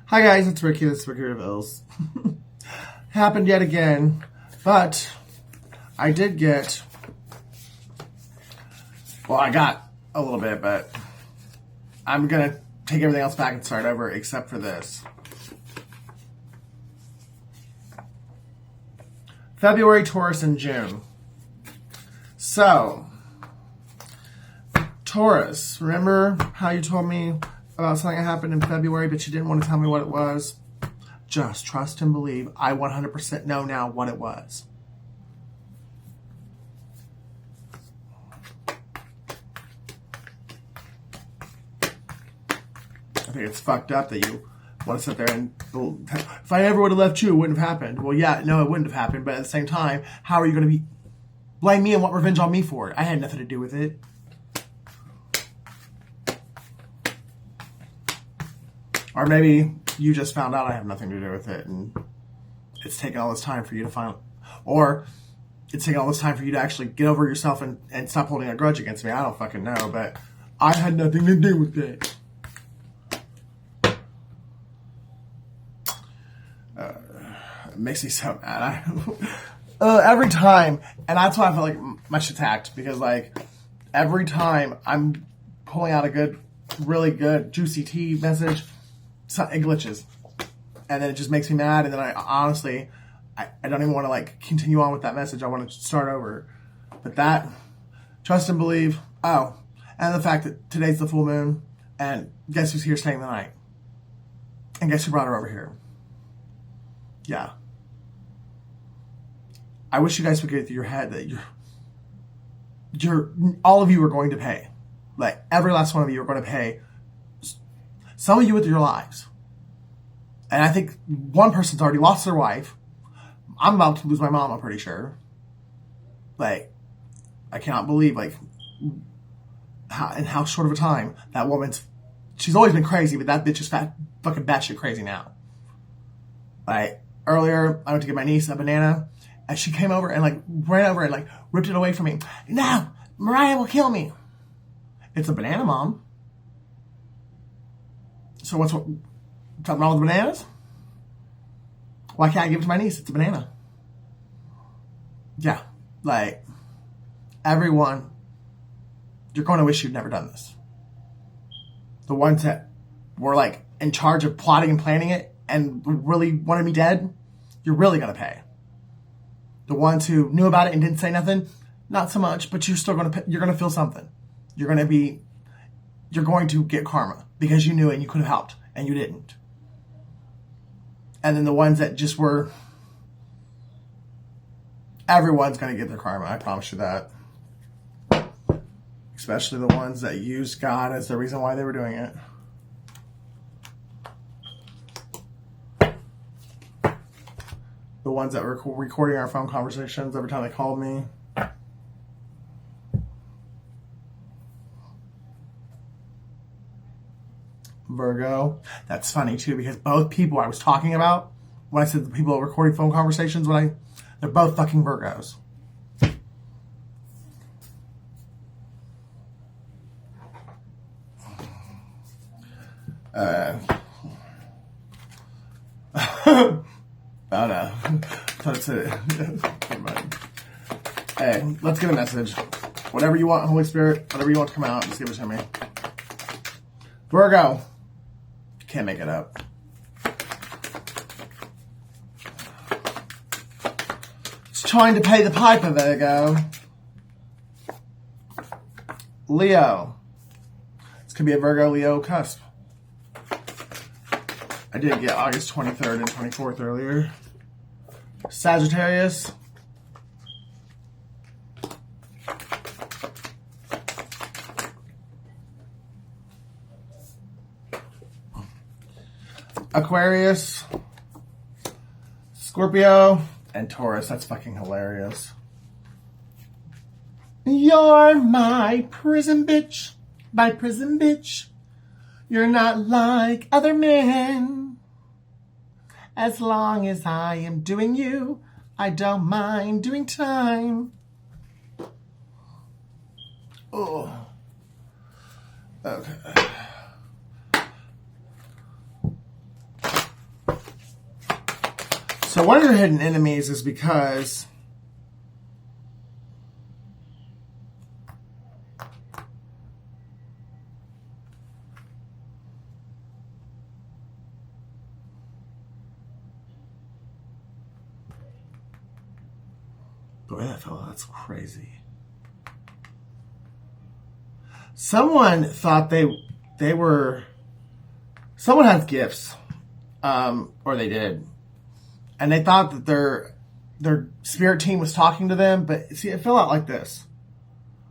Hi guys, it's Ricky. This is Ricky Reveals. Happened yet again, but I did get, well, I got a little bit, but I'm going to take everything else back and start over except for this. February, Taurus, and June. So, Taurus, remember how you told me about something that happened in February, but you didn't want to tell me what it was? Just trust and believe. I 100% know now what it was. I think it's fucked up that you want to sit there and, if I ever would have left you, it wouldn't have happened. Well, yeah, no, it wouldn't have happened, but at the same time, how are you going to blame me and want revenge on me for it? I had nothing to do with it. Or maybe you just found out I have nothing to do with it and it's taken all this time for you to find, or it's taken all this time for you to actually get over yourself and stop holding a grudge against me. I don't fucking know, but I had nothing to do with it. It makes me so mad. Every time, and that's why I feel like my shit's hacked, because like every time I'm pulling out a good, really good, juicy tea message, it glitches, and then it just makes me mad, and then I honestly, I don't even want to like continue on with that message. I want to start over. But that, trust and believe. Oh, and the fact that today's the full moon, and guess who's here staying the night? And guess who brought her over here? Yeah. I wish you guys would get through your head that you're all of you are going to pay. Like every last one of you are going to pay. Some of you with your lives. And I think one person's already lost their wife. I'm about to lose my mom, I'm pretty sure. Like, I cannot believe, like, how short of a time that she's always been crazy, but that bitch is fucking batshit crazy now. Like, earlier, I went to get my niece a banana, and she came over and, like, ran over and, like, ripped it away from me. No, Mariah will kill me. It's a banana, Mom. So something wrong with bananas? Why can't I give it to my niece? It's a banana. Yeah, like, everyone, you're going to wish you'd never done this. The ones that were, like, in charge of plotting and planning it and really wanted me dead, you're really going to pay. The ones who knew about it and didn't say nothing, not so much, but you're still going to you're going to feel something. You're going to get karma because you knew it and you could have helped and you didn't. And then the ones that just were, everyone's going to get their karma. I promise you that. Especially the ones that used God as the reason why they were doing it. The ones that were recording our phone conversations every time they called me. Virgo. That's funny too, because both people I was talking about, when I said the people recording phone conversations, they're both fucking Virgos. Oh no. Thought it said it. Hey, let's get a message. Whatever you want, Holy Spirit, whatever you want to come out, just give it to me. Virgo. Can't make it up. It's trying to pay the piper, Virgo. Leo. This could be a Virgo-Leo cusp. I did get August 23rd and 24th earlier. Sagittarius. Aquarius, Scorpio, and Taurus. That's fucking hilarious. You're my prison bitch, my prison bitch. You're not like other men. As long as I am doing you, I don't mind doing time. Oh. Okay. So one of your hidden enemies is because the way that fell, that's crazy. Someone thought they were. Someone has gifts, or they did, and they thought that their spirit team was talking to them. But see, it fell out like this,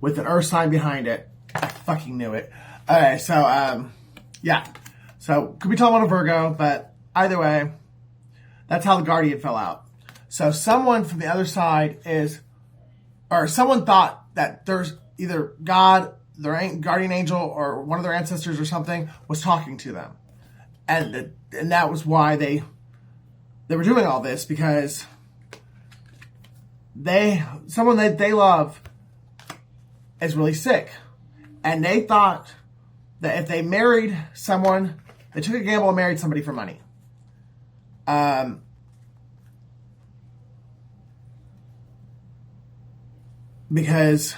with an earth sign behind it. I fucking knew it. Okay, so yeah, so could be talking about a Virgo, but either way, that's how the Guardian fell out. So someone from the other side someone thought that there's either God, their guardian angel, or one of their ancestors or something was talking to them. And that was why they were doing all this, because someone that they love is really sick. And they thought that if they married someone, they took a gamble and married somebody for money. Because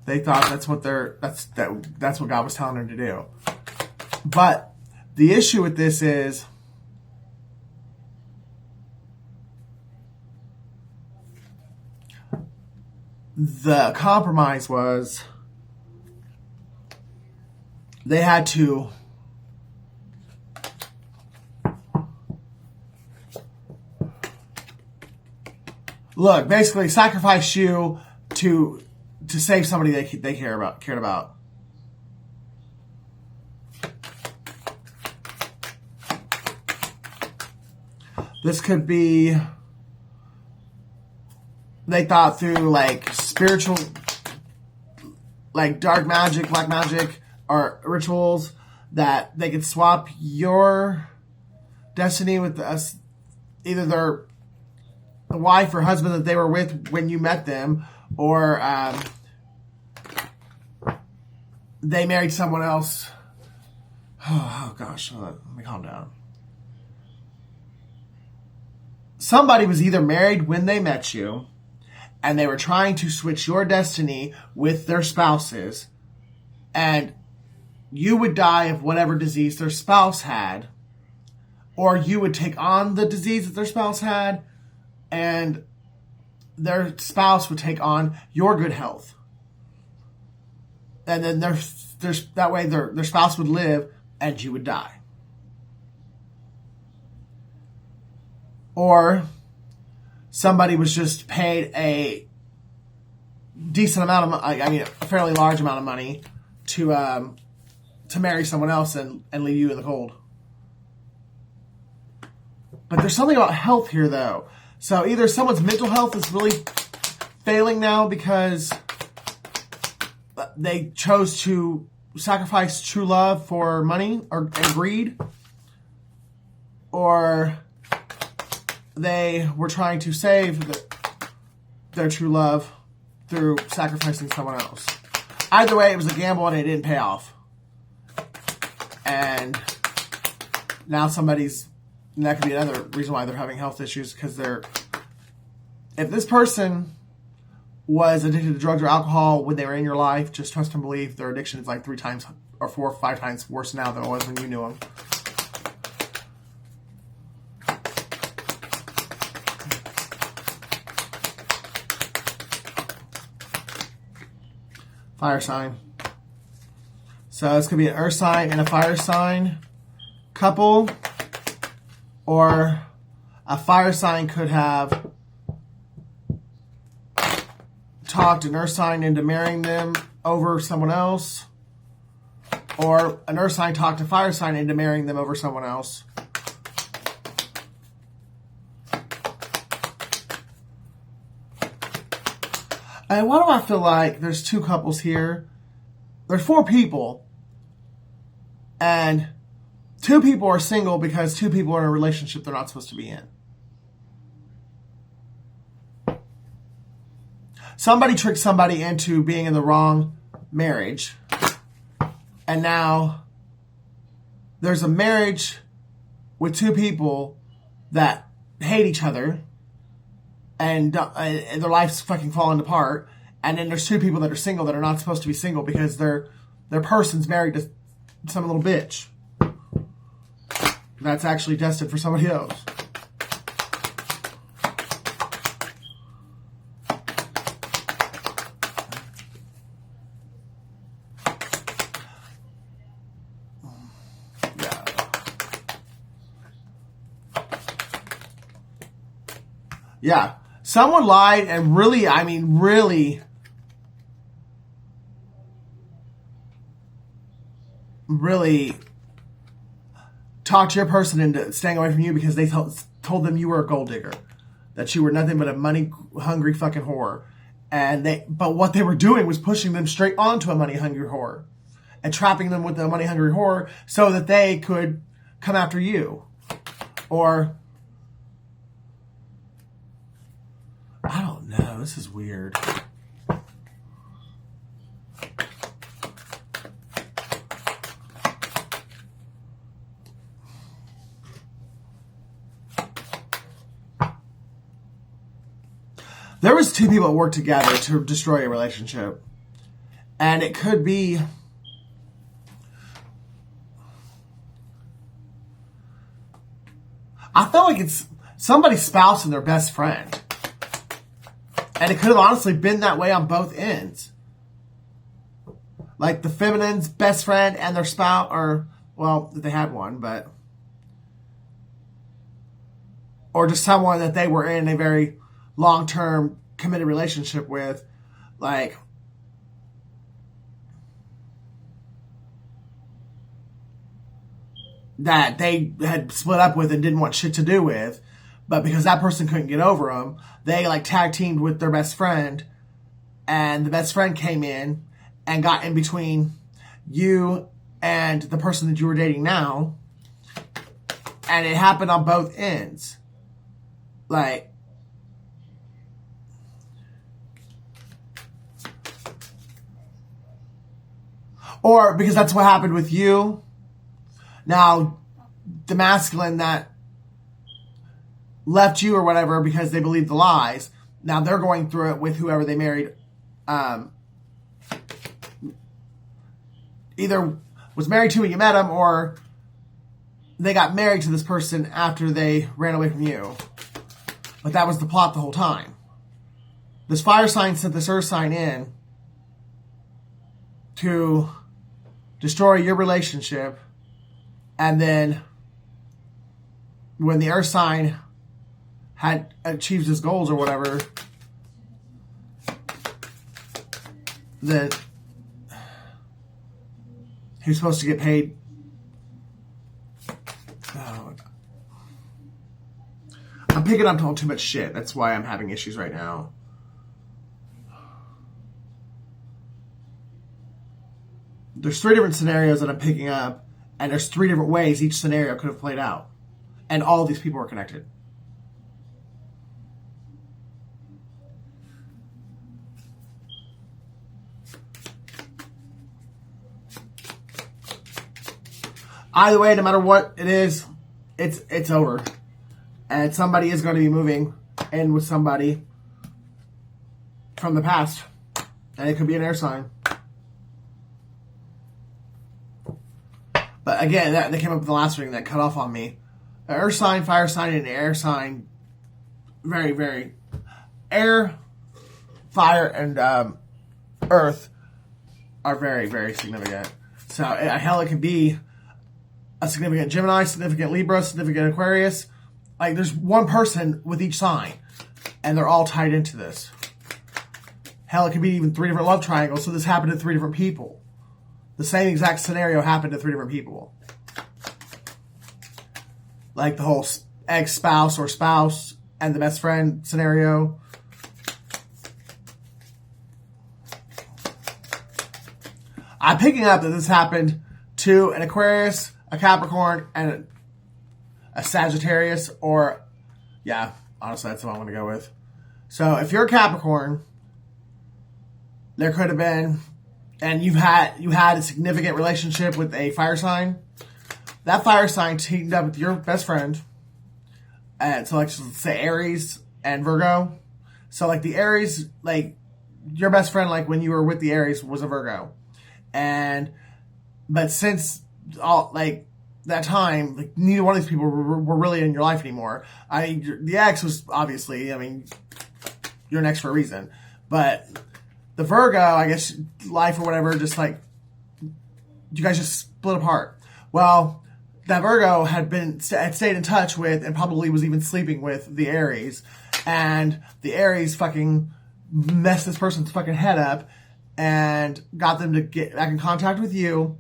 they thought that's what God was telling them to do. But the issue with this is the compromise was they had to basically sacrifice you to save somebody they cared about. This could be, they thought through like spiritual, like dark magic, black magic, or rituals, that they could swap your destiny with either their wife or husband that they were with when you met them, or they married someone else. Oh gosh, let me calm down. Somebody was either married when they met you, and they were trying to switch your destiny with their spouses, and you would die of whatever disease their spouse had, or you would take on the disease that their spouse had, and their spouse would take on your good health. And then that way their spouse would live and you would die. Or somebody was just paid a decent amount of money, a fairly large amount of money to marry someone else and leave you in the cold. But there's something about health here, though. So either someone's mental health is really failing now because they chose to sacrifice true love for money and greed, or they were trying to save their true love through sacrificing someone else. Either way, it was a gamble and it didn't pay off. And now and that could be another reason why they're having health issues, because if this person was addicted to drugs or alcohol when they were in your life, just trust and believe their addiction is like 3 times or 4 or 5 times worse now than it was when you knew them. Fire sign. So this could be an earth sign and a fire sign couple, or a fire sign could have talked an earth sign into marrying them over someone else, or an earth sign talked a fire sign into marrying them over someone else. And why do I feel like there's 2 couples here? There's 4 people, and 2 people are single because 2 people are in a relationship they're not supposed to be in. Somebody tricked somebody into being in the wrong marriage, and now there's a marriage with two people that hate each other and their life's fucking falling apart. And then there's two people that are single that are not supposed to be single because their person's married to some little bitch that's actually destined for somebody else. Yeah. Someone lied and really, I mean, really talked your person into staying away from you because they told them you were a gold digger, that you were nothing but a money-hungry fucking whore. But what they were doing was pushing them straight onto a money-hungry whore and trapping them with a money-hungry whore so that they could come after you. Or, I don't know, this is weird. There was two people that worked together to destroy a relationship. And it could be... I feel like it's somebody's spouse and their best friend. And it could have honestly been that way on both ends. Like the feminine's best friend and their spouse, or, well, they had one, but... Or just someone that they were in a very long-term committed relationship with, like, that they had split up with and didn't want shit to do with, but because that person couldn't get over them, they like tag teamed with their best friend, and the best friend came in and got in between you and the person that you were dating now, and it happened on both ends. Like, or because that's what happened with you. Now, the masculine that left you or whatever because they believed the lies, now they're going through it with whoever they married. Either was married to when you met them, or they got married to this person after they ran away from you. But that was the plot the whole time. This fire sign sent this earth sign in to destroy your relationship, and then when the earth sign had achieved his goals or whatever, that he was supposed to get paid. Oh, I'm picking up on too much shit. That's why I'm having issues right now. There's 3 different scenarios that I'm picking up, and there's 3 different ways each scenario could have played out. And all of these people are connected. Either way, no matter what it is, it's over. And somebody is going to be moving in with somebody from the past. And it could be an air sign. But again, they came up with the last ring that cut off on me. An earth sign, fire sign, and an air sign. Very, very... Air, fire, and earth are very, very significant. So, hell, it could be a significant Gemini, significant Libra, significant Aquarius. Like, there's one person with each sign. And they're all tied into this. Hell, it could be even 3 different love triangles. So this happened to 3 different people. The same exact scenario happened to 3 different people. Like the whole ex-spouse or spouse and the best friend scenario. I'm picking up that this happened to an Aquarius, a Capricorn, and a Sagittarius, or, yeah, honestly, that's what I'm going to go with. So if you're a Capricorn, there could have been, and you had a significant relationship with a fire sign that fire sign teamed up with your best friend. And so, like, let's say Aries and Virgo. So, like, the Aries, like, your best friend, like, when you were with the Aries, was a Virgo. But since all, like, that time, like, neither one of these people were really in your life anymore. The ex was obviously, I mean, you're an ex for a reason. But the Virgo, I guess, life or whatever, just like, you guys just split apart. Well, that Virgo had stayed in touch with and probably was even sleeping with the Aries. And the Aries fucking messed this person's fucking head up and got them to get back in contact with you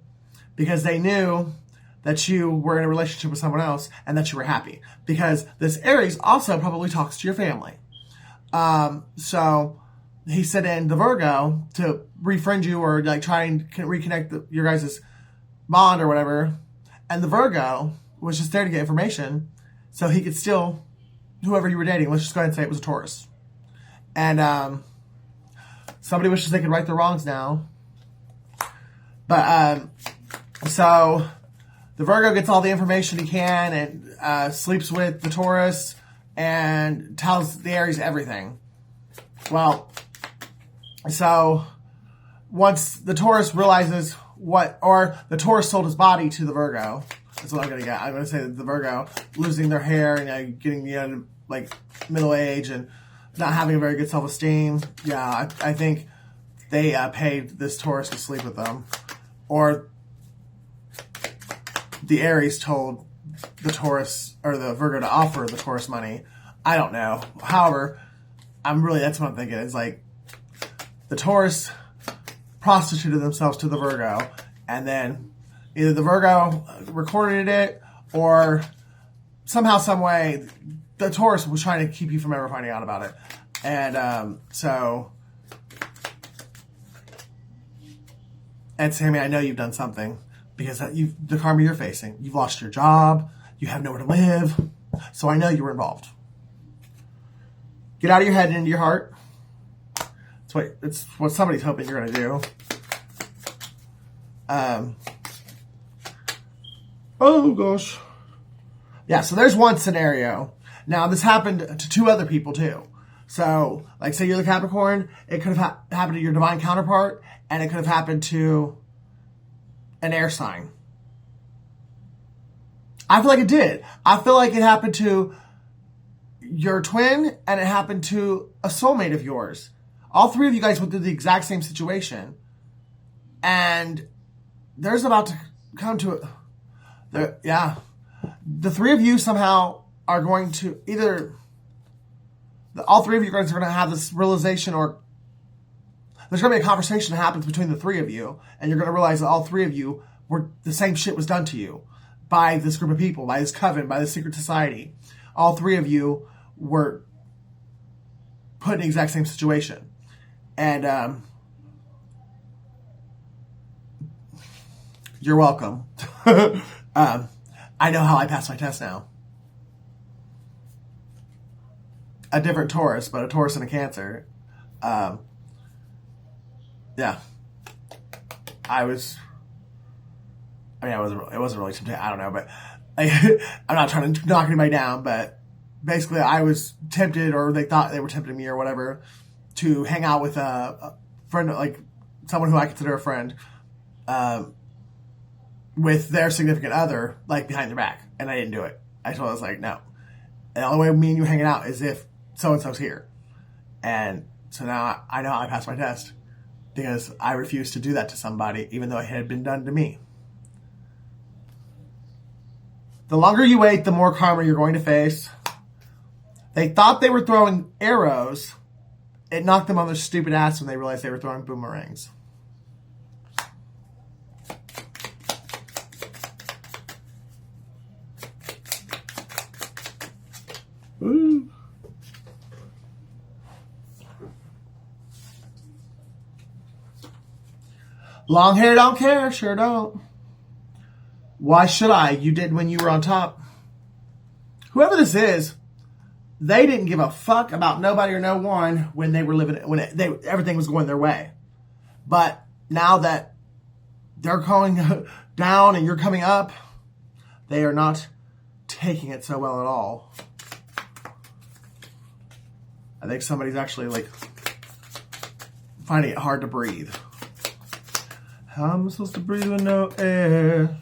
because they knew that you were in a relationship with someone else and that you were happy. Because this Aries also probably talks to your family. So he sent in the Virgo to refriend you or like try and reconnect your guys' bond or whatever. And the Virgo was just there to get information so he could steal whoever you were dating. Let's just go ahead and say it was a Taurus. And somebody wishes they could right their wrongs now. But so the Virgo gets all the information he can and sleeps with the Taurus and tells the Aries everything. Well, so once the Taurus realizes the Taurus sold his body to the Virgo. That's what I'm going to get. I'm going to say that the Virgo losing their hair and getting like middle age and not having a very good self-esteem. Yeah, I think they paid this Taurus to sleep with them. Or the Aries told the Taurus or the Virgo to offer the Taurus money. I don't know. However, that's what I'm thinking. It's like the Taurus prostituted themselves to the Virgo, and then either the Virgo recorded it or somehow, some way, the Taurus was trying to keep you from ever finding out about it. And Sammy, I know you've done something because the karma you're facing. You've lost your job. You have nowhere to live. So I know you were involved. Get out of your head and into your heart. It's what somebody's hoping you're going to do. Oh, gosh. Yeah, so there's one scenario. Now, this happened to two other people, too. So, like, say you're the Capricorn, it could have happened to your divine counterpart, and it could have happened to an air sign. I feel like it did. I feel like it happened to your twin, and it happened to a soulmate of yours. All three of you guys went through the exact same situation. And there's about to come to it. The three of you somehow are going to all three of you guys are going to have this realization, or there's going to be a conversation that happens between the three of you, and you're going to realize that all three of you the same shit was done to you by this group of people, by this coven, by this secret society. All three of you were put in the exact same situation. And you're welcome. I know how I pass my test now. A different Taurus, but a Taurus and a Cancer. Yeah. It wasn't really tempting. I don't know, but I'm not trying to knock anybody down, but basically I was tempted, or they thought they were tempting me or whatever, to hang out with a friend, like someone who I consider a friend, with their significant other, like behind their back. And I didn't do it. I was like, no. And the only way me and you hanging out is if so-and-so's here. And so now I know I passed my test because I refused to do that to somebody, even though it had been done to me. The longer you wait, the more karma you're going to face. They thought they were throwing arrows. It knocked them on their stupid ass when they realized they were throwing boomerangs. Ooh. Long hair don't care, sure don't. Why should I? You did when you were on top. Whoever this is, they didn't give a fuck about nobody or no one when they were everything was going their way. But now that they're going down and you're coming up, they are not taking it so well at all. I think somebody's actually like finding it hard to breathe. How am I supposed to breathe with no air?